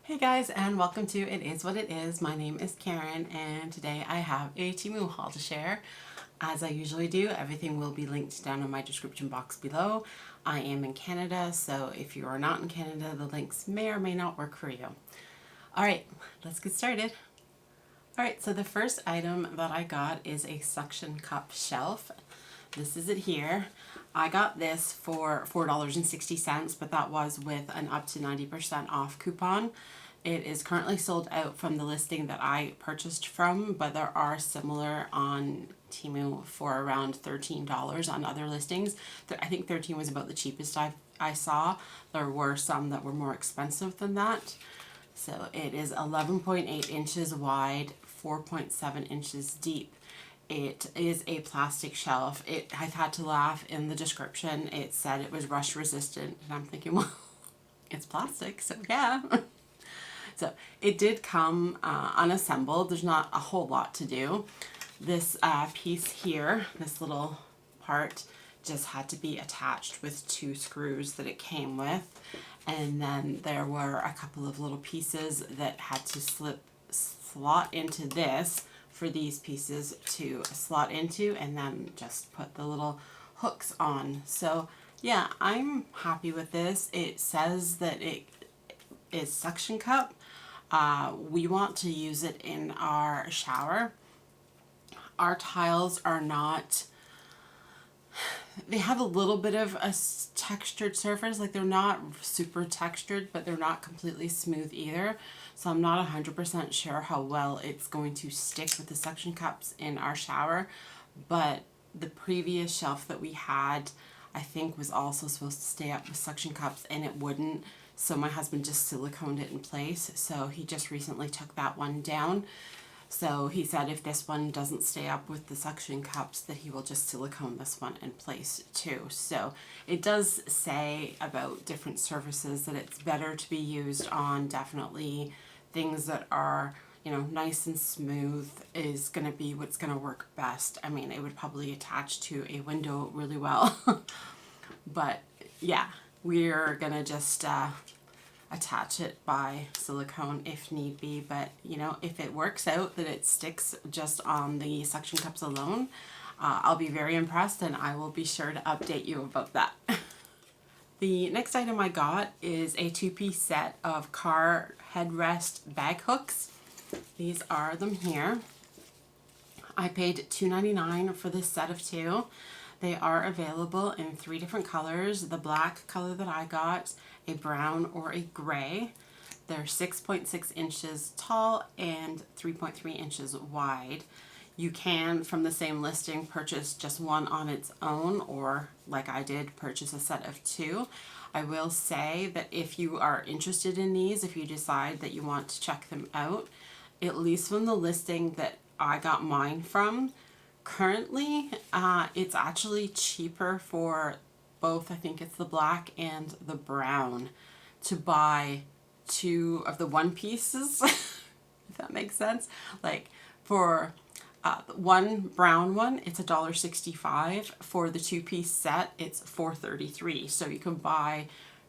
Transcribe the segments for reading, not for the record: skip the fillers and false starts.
Hey guys, and welcome to It Is What It Is. My name is Karen, and today I have a Temu haul to share. As I usually do, everything will be linked down in my description box below. I am in Canada, so if you are not in Canada, the links may or may not work for you. Alright, let's get started. Alright, so the first item that I got is a suction cup shelf. This is it here. I got this for $4.60, but that was with an up to 90% off coupon. It is currently sold out from the listing that I purchased from, but there are similar on Temu for around $13 on other listings. I think 13 was about the cheapest I saw. There were some that were more expensive than that. So it is 11.8 inches wide, 4.7 inches deep. It is a plastic shelf. I've had to laugh in the description. It said it was rust resistant, and I'm thinking, well, it's plastic, so yeah. So it did come unassembled. There's not a whole lot to do. This piece here, this little part, just had to be attached with 2 screws that it came with. And then there were a couple of little pieces that had to slot into this for these pieces to slot into, and then just put the little hooks on. So yeah, I'm happy with this. It says that it is suction cup. We want to use it in our shower. Our tiles are not, they have a little bit of a textured surface, like they're not super textured, but they're not completely smooth either. So I'm not 100% sure how well it's going to stick with the suction cups in our shower. But the previous shelf that we had, I think, was also supposed to stay up with suction cups, and it wouldn't. So my husband just siliconed it in place. So he just recently took that one down. So he said if this one doesn't stay up with the suction cups, that he will just silicone this one in place too. So it does say about different surfaces that it's better to be used on definitely things that are, you know, nice and smooth is going to be what's going to work best. I mean, it would probably attach to a window really well. But yeah, we're going to just attach it by silicone if need be. But you know, if it works out that it sticks just on the suction cups alone, I'll be very impressed, and I will be sure to update you about that. The next item I got is a 2-piece set of car headrest bag hooks. These are them here. I paid $2.99 for this set of 2. They are available in 3 different colors. The black color that I got, a brown, or a gray. They're 6.6 inches tall and 3.3 inches wide. You can, from the same listing, purchase just one on its own, or like I did, purchase a set of 2. I will say that if you are interested in these, if you decide that you want to check them out, at least from the listing that I got mine from, currently it's actually cheaper for both, I think it's the black and the brown, to buy 2 of the 1 pieces, if that makes sense. Like for one brown one, it's $1.65. For the 2-piece set, it's $4.33. So you can buy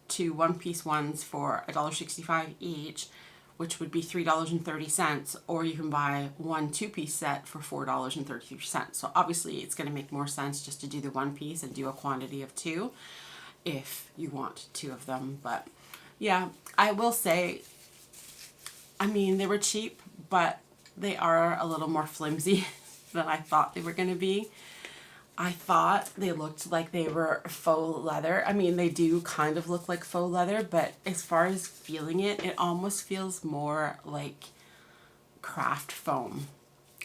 2 1-piece ones for $1.65 each, which would be $3.30, or you can buy 1 2-piece set for $4.33. So obviously it's going to make more sense just to do the 1 piece and do a quantity of 2 if you want 2 of them. But yeah, I will say, I mean, they were cheap, but they are a little more flimsy than I thought they were going to be. I thought they looked like they were faux leather. I mean, they do kind of look like faux leather, but as far as feeling it, it almost feels more like craft foam,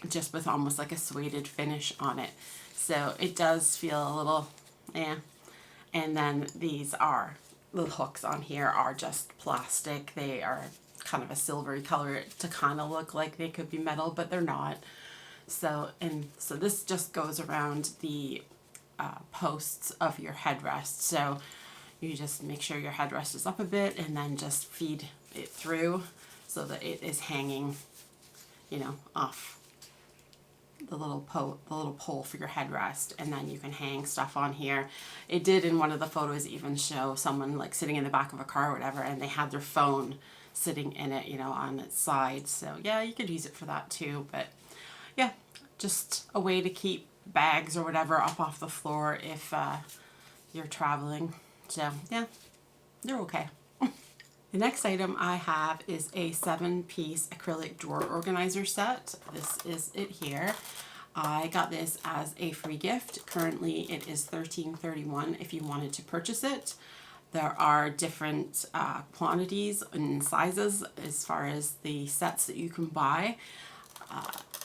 just with almost like a suede finish on it. So it does feel a little, eh. And then these are, the hooks on here are just plastic. They are kind of a silvery color to kind of look like they could be metal, but they're not. So this just goes around the posts of your headrest. So you just make sure your headrest is up a bit, and then just feed it through so that it is hanging, you know, off the little pole for your headrest, and then you can hang stuff on here. It did in one of the photos even show someone like sitting in the back of a car or whatever, and they had their phone sitting in it, you know, on its side. So yeah, you could use it for that too. But yeah, just a way to keep bags or whatever up off the floor if you're traveling. So yeah, they're okay. The next item I have is a 7-piece acrylic drawer organizer set. This is it here. I got this as a free gift. Currently it is $13.31 if you wanted to purchase it. There are different quantities and sizes as far as the sets that you can buy.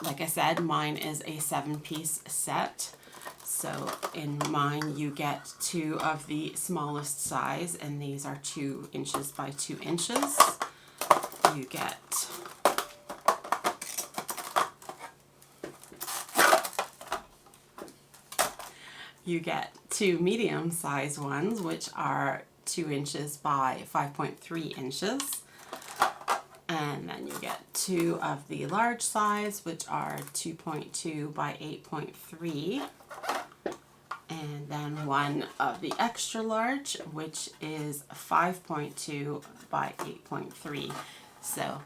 Like I said, mine is a 7-piece set. So in mine you get 2 of the smallest size, and these are 2 inches by 2 inches. You get 2 medium size ones, which are 2 inches by 5.3 inches. And then you get 2 of the large size, which are 2.2 by 8.3. And then 1 of the extra large, which is 5.2 by 8.3. So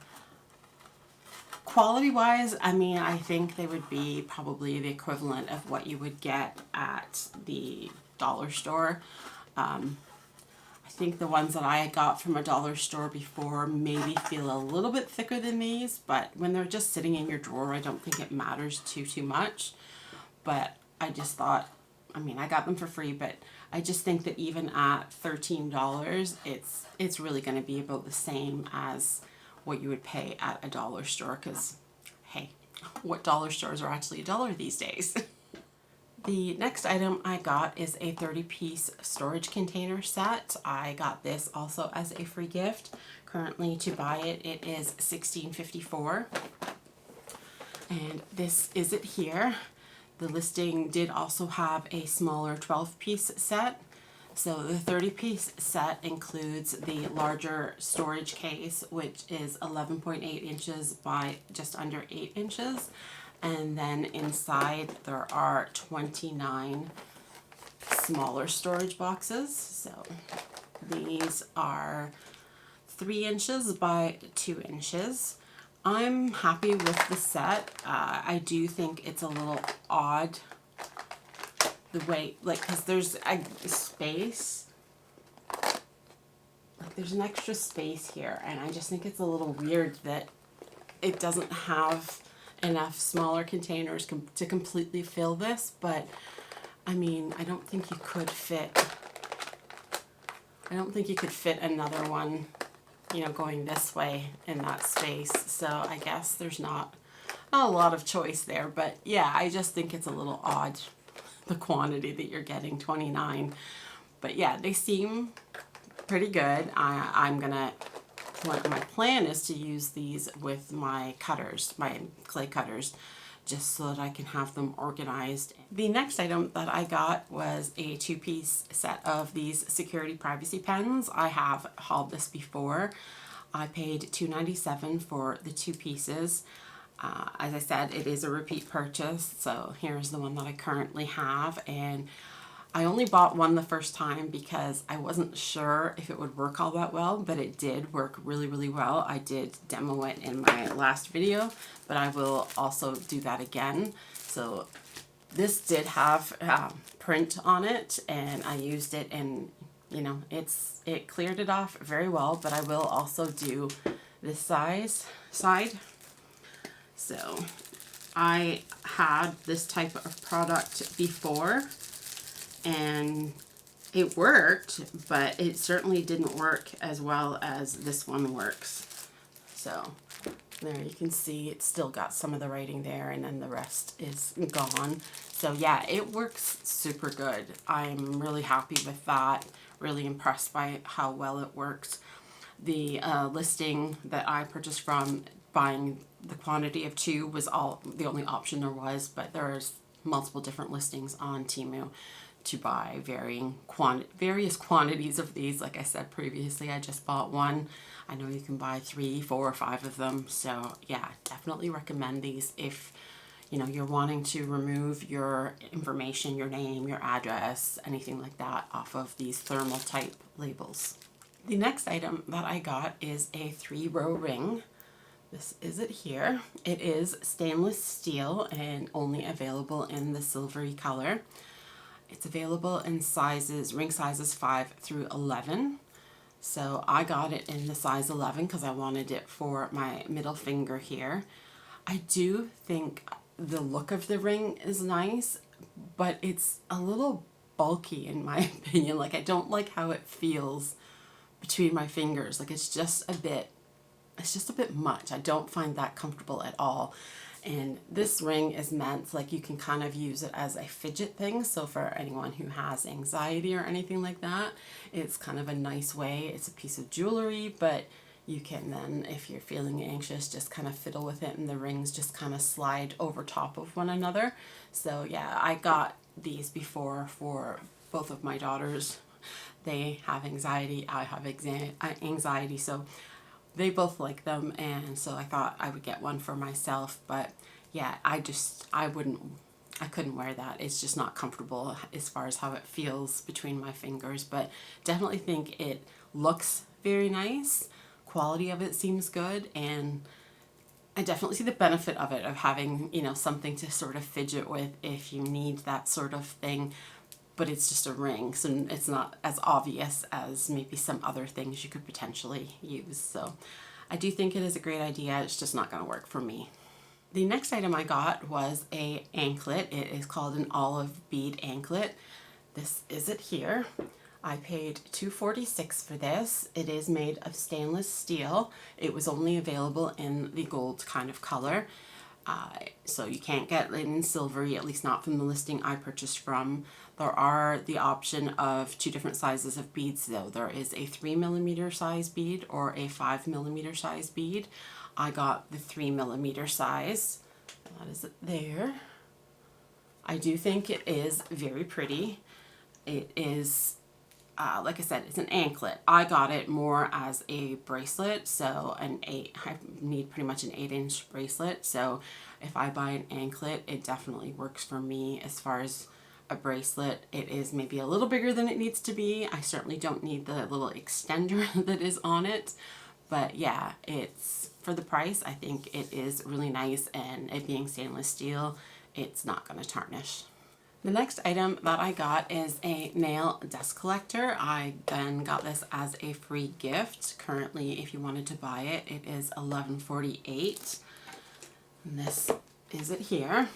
quality wise, I mean, I think they would be probably the equivalent of what you would get at the dollar store. I think the ones that I got from a dollar store before maybe feel a little bit thicker than these, but when they're just sitting in your drawer, I don't think it matters too much. But I just thought, I mean, I got them for free, but I just think that even at $13, it's really going to be about the same as what you would pay at a dollar store, because hey, what dollar stores are actually $1 these days? The next item I got is a 30-piece storage container set. I got this also as a free gift. Currently to buy it, it is $16.54. And this is it here. The listing did also have a smaller 12-piece set. So the 30-piece set includes the larger storage case, which is 11.8 inches by just under 8 inches. And then inside there are 29 smaller storage boxes. So these are 3 inches by 2 inches. I'm happy with the set. I do think it's a little odd the way, like, because there's a space, like there's an extra space here, and I just think it's a little weird that it doesn't have enough smaller containers to completely fill this. But I mean, I don't think you could fit another one, you know, going this way in that space. So I guess there's not a lot of choice there. But yeah, I just think it's a little odd, the quantity that you're getting, 29. But yeah, they seem pretty good. My plan is to use these with my cutters, my clay cutters, just so that I can have them organized. The next item that I got was a 2-piece set of these security privacy pens. I have hauled this before. I paid $2.97 for the 2 pieces. As I said, it is a repeat purchase, so here's the one that I currently have, and I only bought one the first time because I wasn't sure if it would work all that well, but it did work really well. I did demo it in my last video, but I will also do that again. So this did have print on it, and I used it, and you know, it cleared it off very well. But I will also do this side. So I had this type of product before, and it worked, but it certainly didn't work as well as this one works. So there you can see it's still got some of the writing there, and then the rest is gone. So yeah, it works super good. I'm really happy with that, really impressed by how well it works. The listing that I purchased from, buying the quantity of 2 was the only option there was, but there's multiple different listings on Temu to buy various quantities of these. Like I said previously, I just bought one. I know you can buy 3, 4, or 5 of them. So yeah, definitely recommend these if you know you're wanting to remove your information, your name, your address, anything like that off of these thermal type labels. The next item that I got is a 3-row ring. This is it here. It is stainless steel and only available in the silvery color. It's available in ring sizes 5 through 11. So I got it in the size 11 because I wanted it for my middle finger here. I do think the look of the ring is nice, but it's a little bulky in my opinion. Like, I don't like how it feels between my fingers. Like, it's just a bit much. I don't find that comfortable at all. And this ring is meant, like, you can kind of use it as a fidget thing. So for anyone who has anxiety or anything like that, it's kind of a nice way. It's a piece of jewelry, but you can then, if you're feeling anxious, just kind of fiddle with it, and the rings just kind of slide over top of one another. So yeah, I got these before for both of my daughters. They have anxiety, I have anxiety, so they both like them, and so I thought I would get one for myself. But yeah, I couldn't wear that. It's just not comfortable as far as how it feels between my fingers, but definitely think it looks very nice. Quality of it seems good, and I definitely see the benefit of it, of having, you know, something to sort of fidget with if you need that sort of thing. But it's just a ring, so it's not as obvious as maybe some other things you could potentially use. So I do think it is a great idea. It's just not going to work for me. The next item I got was a anklet. It is called an olive bead anklet. This is it here. I paid $2.46 for this. It is made of stainless steel. It was only available in the gold kind of color. So you can't get it in silvery, at least not from the listing I purchased from. There are the option of 2 different sizes of beads though. There is a 3mm size bead or a 5mm size bead. I got the 3mm size. That is it there. I do think it is very pretty. It is, like I said, it's an anklet. I got it more as a bracelet, so I need pretty much an 8-inch bracelet. So if I buy an anklet, it definitely works for me. As far as a bracelet, it is maybe a little bigger than it needs to be. I certainly don't need the little extender that is on it. But yeah, it's, for the price, I think it is really nice, and it being stainless steel, it's not going to tarnish. The next item that I got is a nail dust collector. I then got this as a free gift. Currently, if you wanted to buy it, it is $11.48. And this is it here.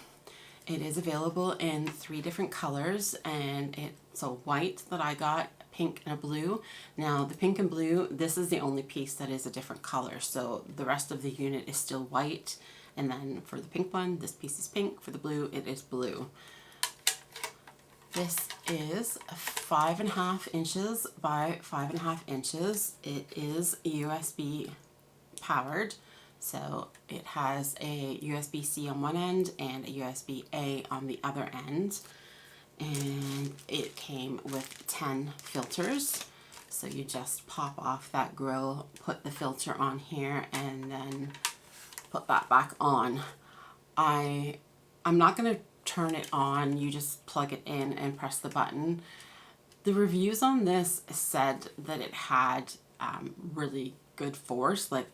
It is available in 3 different colors, and it's a white that I got, pink and a blue. Now the pink and blue, this is the only piece that is a different color, so the rest of the unit is still white. And then for the pink one, this piece is pink. For the blue, it is blue. This is 5.5 inches by 5.5 inches. It is USB powered, so it has a USB-C on one end and a USB-A on the other end. And it came with 10 filters. So you just pop off that grill, put the filter on here, and then put that back on. I'm not going to turn it on. You just plug it in and press the button. The reviews on this said that it had really good force. Like,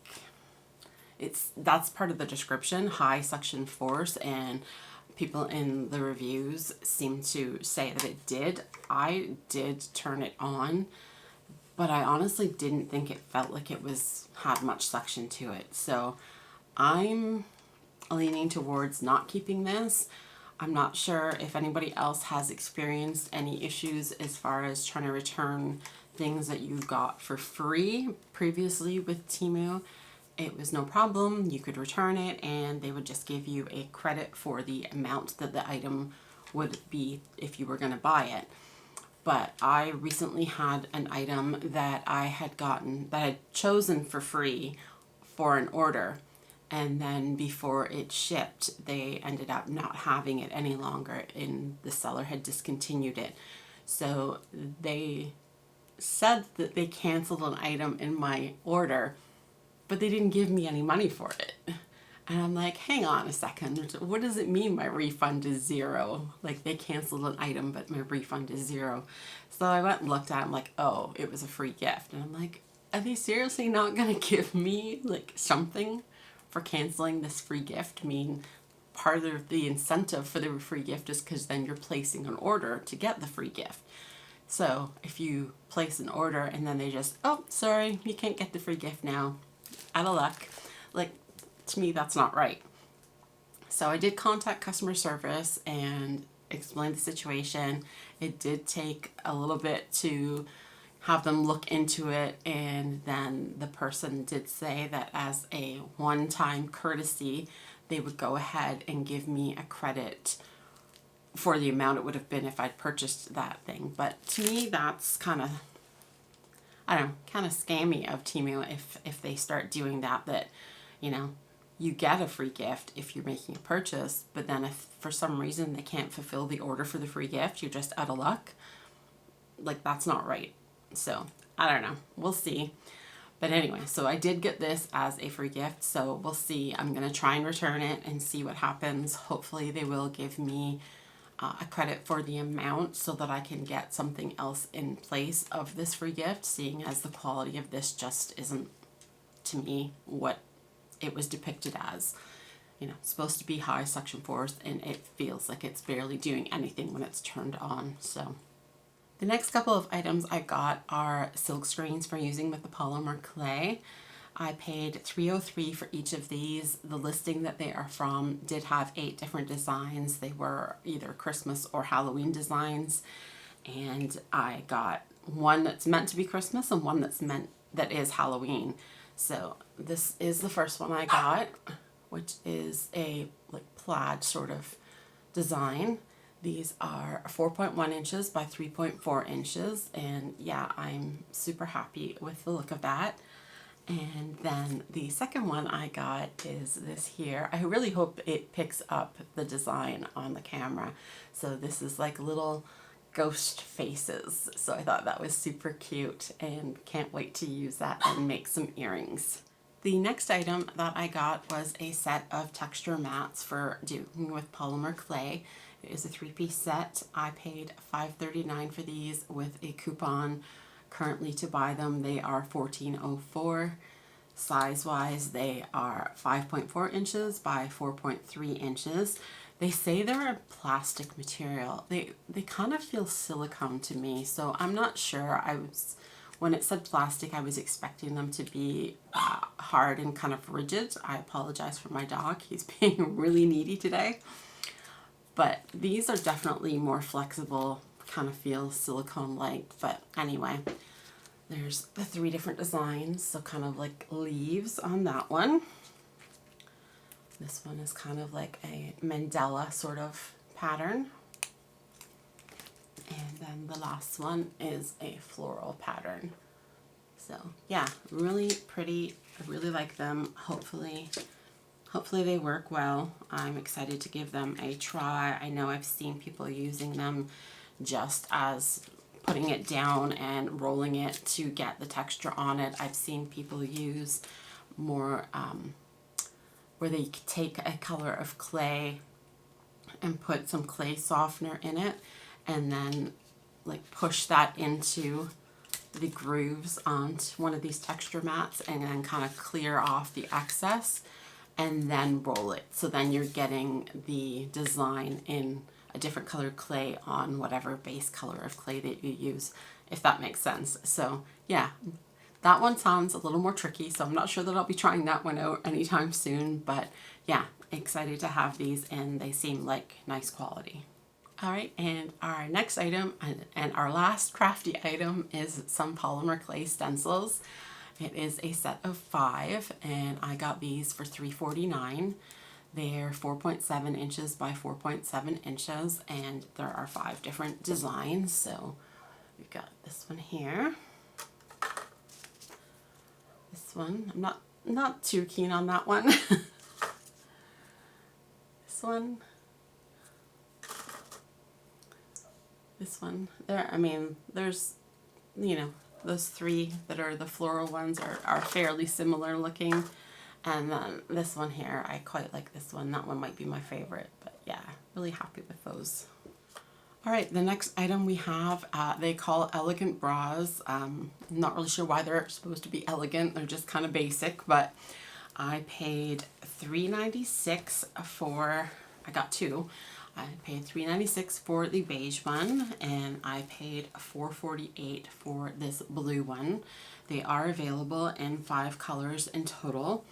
that's part of the description, high suction force, and people in the reviews seem to say that it did. I did turn it on, but I honestly didn't think it felt like it had much suction to it. So I'm leaning towards not keeping this. I'm not sure if anybody else has experienced any issues as far as trying to return things that you got for free previously with Temu. It was no problem. You could return it and they would just give you a credit for the amount that the item would be if you were going to buy it. But I recently had an item that I had chosen for free for an order. And then before it shipped, they ended up not having it any longer, and the seller had discontinued it. So they said that they canceled an item in my order, but they didn't give me any money for it. And I'm like, hang on a second, what does it mean my refund is zero? Like, they canceled an item, but my refund is zero. So I went and looked at it, I'm like, oh, it was a free gift. And I'm like, are they seriously not gonna give me like something for canceling this free gift? I mean, part of the incentive for the free gift is because then you're placing an order to get the free gift. So if you place an order and then they just, oh, sorry, you can't get the free gift now, out of luck, like, to me, that's not right. So I did contact customer service and explain the situation. It did take a little bit to have them look into it, and then the person did say that as a one-time courtesy, they would go ahead and give me a credit for the amount it would have been if I'd purchased that thing. But to me, that's kind of, I don't know, kind of scammy of Temu if they start doing that, you know, you get a free gift if you're making a purchase, but then if for some reason they can't fulfill the order for the free gift, you're just out of luck. Like, that's not right. So I don't know, we'll see. But anyway, so I did get this as a free gift, so we'll see. I'm gonna try and return it and see what happens. Hopefully they will give me a credit for the amount so that I can get something else in place of this free gift, seeing as the quality of this just isn't, to me, what it was depicted as. You know, it's supposed to be high suction force, and it feels like it's barely doing anything when it's turned on. So the next couple of items I got are silk screens for using with the polymer clay. I paid $3.03 for each of these. The listing that they are from did have 8 different designs. They were either Christmas or Halloween designs, and I got one that's meant to be Christmas and one that is Halloween. So this is the first one I got, which is a like plaid sort of design. These are 4.1 inches by 3.4 inches, and yeah, I'm super happy with the look of that. And then the second one I got is this here. I really hope it picks up the design on the camera. So this is like little ghost faces. So I thought that was super cute and can't wait to use that and make some earrings. The next item that I got was a set of texture mats for doing with polymer clay. It is a 3-piece set. I paid $5.39 for these with a coupon. Currently to buy them, they are $14.04. Size-wise, they are 5.4 inches by 4.3 inches. They say they're a plastic material. They kind of feel silicone to me, so I'm not sure. When it said plastic, I was expecting them to be hard and kind of rigid. I apologize for my dog. He's being really needy today. But these are definitely more flexible, kind of feel silicone-like. But anyway, there's the 3 different designs, so kind of like leaves on that one. This one is kind of like a mandala sort of pattern. And then the last one is a floral pattern. So yeah, really pretty. I really like them. Hopefully they work well. I'm excited to give them a try. I know I've seen people using them just as putting it down and rolling it to get the texture on it. I've seen people use more where they take a color of clay and put some clay softener in it and then like push that into the grooves on one of these texture mats and then kind of clear off the excess and then roll it. So then you're getting the design in a different colored clay on whatever base color of clay that you use, if that makes sense. So yeah, that one sounds a little more tricky, so I'm not sure that I'll be trying that one out anytime soon, but yeah, excited to have these and they seem like nice quality. All right, and our next item and our last crafty item is some polymer clay stencils. It is a set of 5 and I got these for $3.49. They're 4.7 inches by 4.7 inches and there are 5 different designs. So we've got this one here. This one, I'm not too keen on that one. This one. This one. There, I mean, there's, you know, those 3 that are the floral ones are fairly similar looking. And then this one here, I quite like this one. That one might be my favorite, but yeah, really happy with those. All right, the next item we have, they call elegant bras. Not really sure why they're supposed to be elegant. They're just kind of basic, but I paid $3.96 for, I got two. I paid $3.96 for the beige one, and I paid $4.48 for this blue one. They are available in 5 colors in total.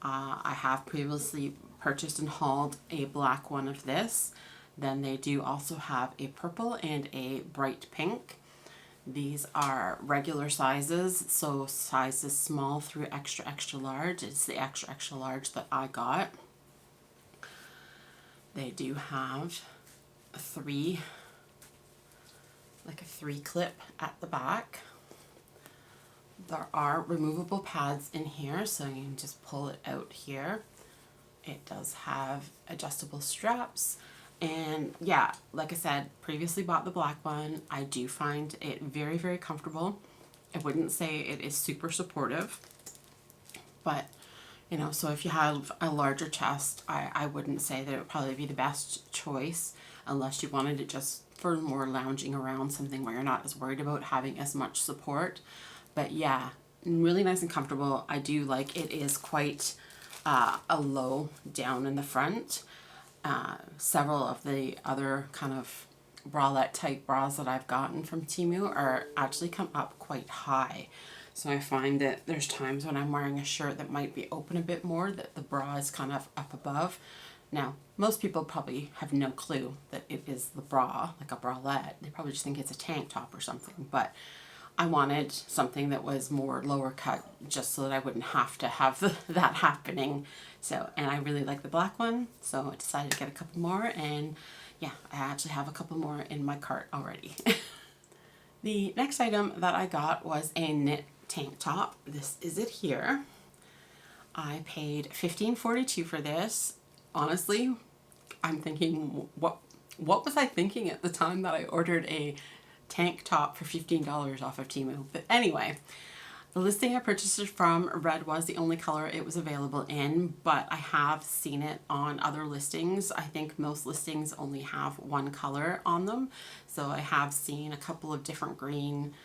I have previously purchased and hauled a black one of this. Then they do also have a purple and a bright pink. These are regular sizes, so sizes small through extra, extra large. It's the extra, extra large that I got. They do have a 3 clip at the back. There are removable pads in here, so you can just pull it out here. It does have adjustable straps. And yeah, like I said, previously bought the black one. I do find it very, very comfortable. I wouldn't say it is super supportive, but you know, so if you have a larger chest, I wouldn't say that it would probably be the best choice unless you wanted it just for more lounging around, something where you're not as worried about having as much support. But yeah, really nice and comfortable. I do like it is quite a low down in the front. Several of the other kind of bralette type bras that I've gotten from Temu are actually come up quite high. So I find that there's times when I'm wearing a shirt that might be open a bit more, that the bra is kind of up above. Now, most people probably have no clue that it is the bra, like a bralette. They probably just think it's a tank top or something. But I wanted something that was more lower cut just so that I wouldn't have to have that happening. So, and I really like the black one, so I decided to get a couple more, and yeah, I actually have a couple more in my cart already. The next item that I got was a knit tank top. This is it here. I paid $15.42 for this. Honestly, I'm thinking, what was I thinking at the time that I ordered a tank top for $15 off of Temu? But anyway, the listing I purchased it from, red was the only color it was available in, but I have seen it on other listings. I think most listings only have one color on them. So I have seen a couple of different green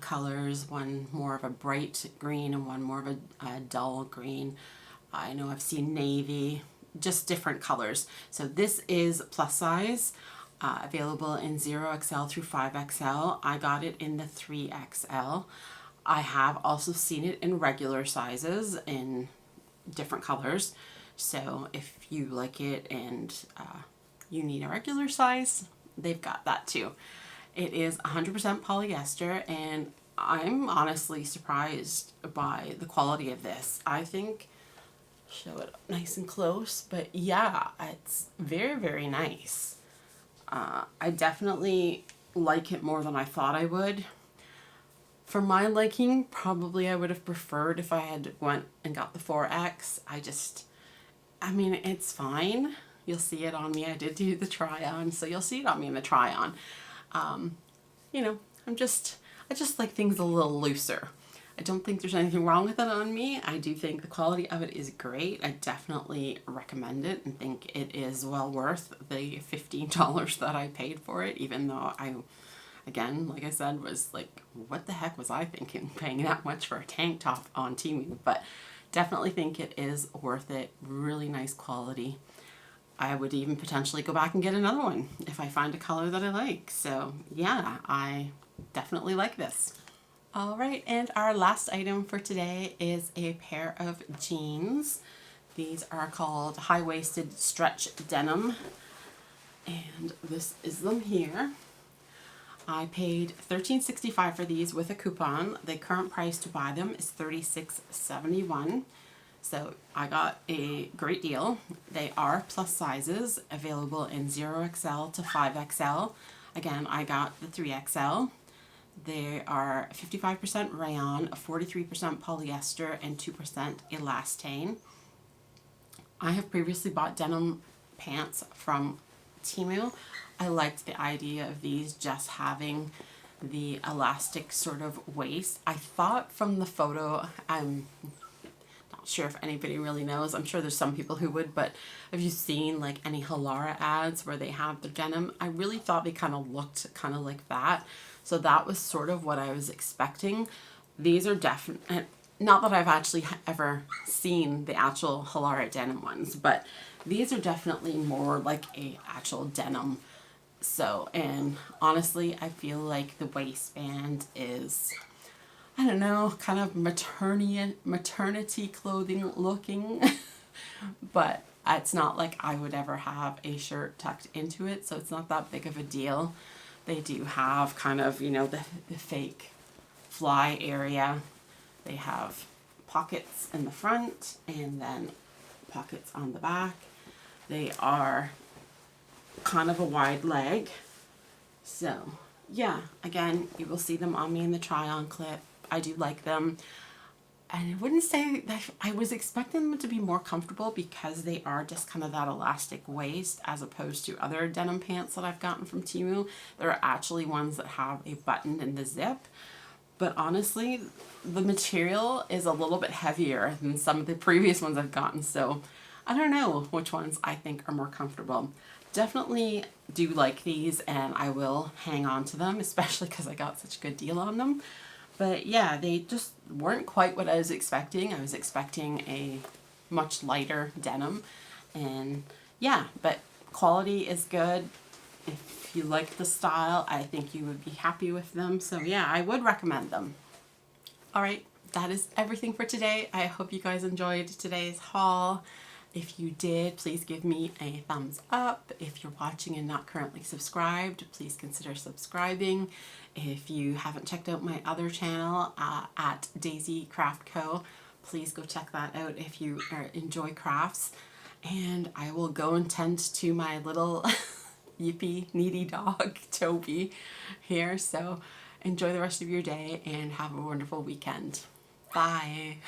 colors, one more of a bright green and one more of a dull green. I know I've seen navy, just different colors. So this is plus size. Available in 0XL through 5XL. I got it in the 3XL. I have also seen it in regular sizes in different colors. So if you like it and you need a regular size, they've got that too. It is 100% polyester, and I'm honestly surprised by the quality of this. I think, show it nice and close, but yeah, it's very, very nice. I definitely like it more than I thought I would. For my liking, probably I would have preferred if I had went and got the 4X. I mean, it's fine. You'll see it on me. I did do the try on, so you'll see it on me in the try on. You know, I just like things a little looser. I don't think there's anything wrong with it on me. I do think the quality of it is great. I definitely recommend it and think it is well worth the $15 that I paid for it, even though I, again, like I said, was like, what the heck was I thinking paying that much for a tank top on Temu? But definitely think it is worth it. Really nice quality. I would even potentially go back and get another one if I find a color that I like. So yeah, I definitely like this. All right, and our last item for today is a pair of jeans. These are called high-waisted stretch denim, and this is them here. I paid $13.65 for these with a coupon. The current price to buy them is $36.71. So I got a great deal. They are plus sizes, available in 0XL to 5XL. Again, I got the 3XL. They are 55% rayon, 43% polyester, and 2% elastane. I have previously bought denim pants from Temu. I liked the idea of these just having the elastic sort of waist. I thought from the photo, I'm not sure if anybody really knows. I'm sure there's some people who would, but have you seen like any Halara ads where they have the denim? I really thought they kind of looked kind of like that. So that was sort of what I was expecting. These are definitely, not that I've actually ever seen the actual Halara denim ones, but these are definitely more like a actual denim. So, and honestly, I feel like the waistband is, I don't know, kind of maternity clothing looking, but it's not like I would ever have a shirt tucked into it, so it's not that big of a deal. They do have kind of, you know, the fake fly area. They have pockets in the front and then pockets on the back. They are kind of a wide leg. So yeah, again, you will see them on me in the try on clip. I do like them. And I wouldn't say that I was expecting them to be more comfortable because they are just kind of that elastic waist, as opposed to other denim pants that I've gotten from Temu. There are actually ones that have a button in the zip. But honestly, the material is a little bit heavier than some of the previous ones I've gotten. So I don't know which ones I think are more comfortable. Definitely do like these, and I will hang on to them, especially because I got such a good deal on them. But yeah, they just weren't quite what I was expecting. I was expecting a much lighter denim. And yeah, but quality is good. If you like the style, I think you would be happy with them. So yeah, I would recommend them. All right, that is everything for today. I hope you guys enjoyed today's haul. If you did, please give me a thumbs up. If you're watching and not currently subscribed, please consider subscribing. If you haven't checked out my other channel at Daisy Craft Co., please go check that out if you enjoy crafts. And I will go and tend to my little yippy needy dog, Toby, here. So enjoy the rest of your day and have a wonderful weekend. Bye.